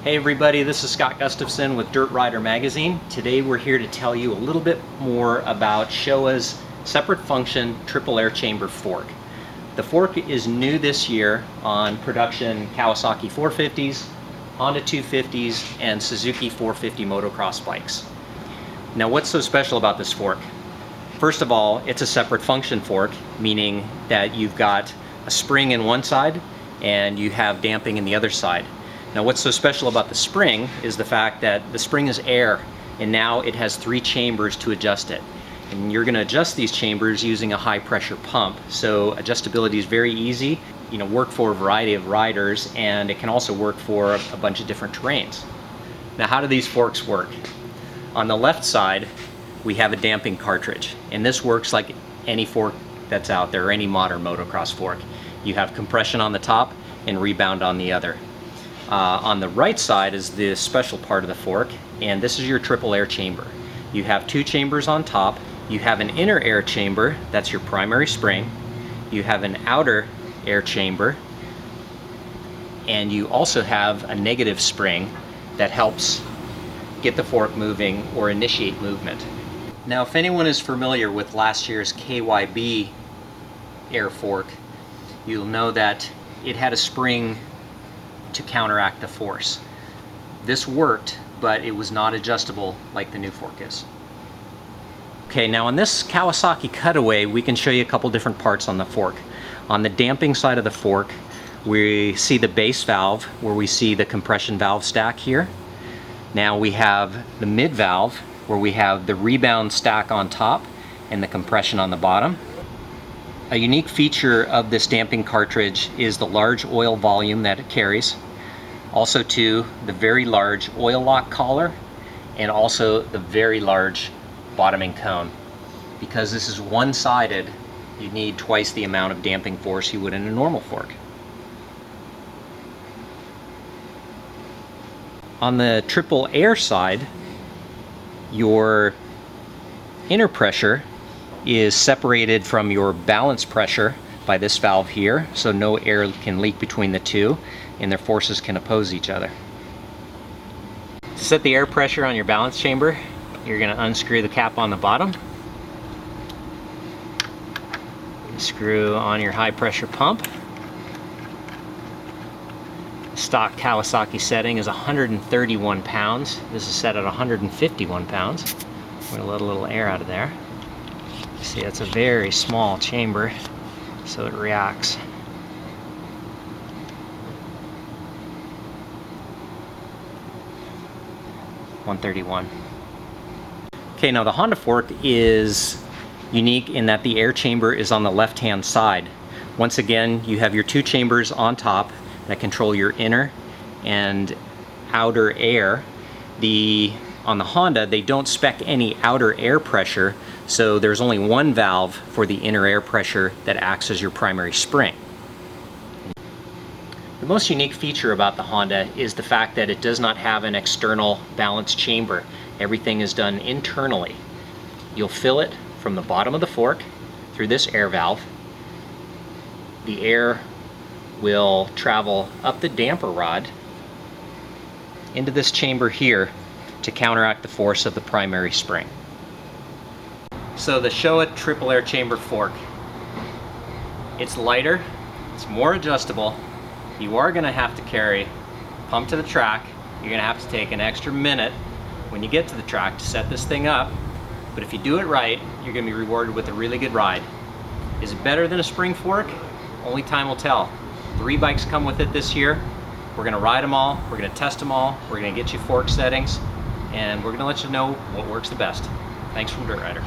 Hey everybody, this is Scott Gustafson with Dirt Rider Magazine. Today we're here to tell you a little bit more about Showa's separate function triple air chamber fork. The fork is new this year on production Kawasaki 450s, Honda 250s, and Suzuki 450 motocross bikes. Now what's so special about this fork? First of all, it's a separate function fork, meaning that you've got a spring in one side and you have damping in the other side. Now what's so special about the spring is the fact that the spring is air, and now it has 3 chambers to adjust it. And you're going to adjust these chambers using a high pressure pump. So adjustability is very easy, work for a variety of riders, and it can also work for a bunch of different terrains. Now how do these forks work? On the left side we have a damping cartridge, and this works like any fork that's out there, any modern motocross fork. You have compression on the top and rebound on the other. On the right side is the special part of the fork, and this is your triple air chamber. You have 2 chambers on top. You have an inner air chamber, that's your primary spring. You have an outer air chamber, and you also have a negative spring that helps get the fork moving or initiate movement. Now if anyone is familiar with last year's KYB air fork, you'll know that it had a spring to counteract the force. This worked, but it was not adjustable like the new fork is. Okay, now on this Kawasaki Cutaway, we can show you a couple different parts on the fork. On the damping side of the fork, we see the base valve where we see the compression valve stack here. Now we have the mid valve where we have the rebound stack on top and the compression on the bottom. A unique feature of this damping cartridge is the large oil volume that it carries. Also too, the very large oil lock collar, and also the very large bottoming cone. Because this is one-sided, you need twice the amount of damping force you would in a normal fork. On the triple air side, your inner pressure is separated from your balance pressure by this valve here, so no air can leak between the two and their forces can oppose each other. To set the air pressure on your balance chamber, you're going to unscrew the cap on the bottom. Screw on your high pressure pump. Stock Kawasaki setting is 131 pounds. This is set at 151 pounds. We're going to let a little air out of there. See, that's a very small chamber, so it reacts. $131. Okay, now the Honda fork is unique in that the air chamber is on the left-hand side. Once again, you have your 2 chambers on top that control your inner and outer air. On the Honda, they don't spec any outer air pressure, so there's only one valve for the inner air pressure that acts as your primary spring. The most unique feature about the Honda is the fact that it does not have an external balance chamber. Everything is done internally. You'll fill it from the bottom of the fork through this air valve. The air will travel up the damper rod into this chamber here to counteract the force of the primary spring. So the Showa triple air chamber fork, it's lighter, it's more adjustable. You are going to have to carry pump to the track. You're going to have to take an extra minute when you get to the track to set this thing up, but if you do it right, you're going to be rewarded with a really good ride. Is it better than a spring fork? Only time will tell. 3 bikes come with it this year. We're going to ride them all, we're going to test them all, we're going to get you fork settings, and we're going to let you know what works the best. Thanks from Dirt Rider.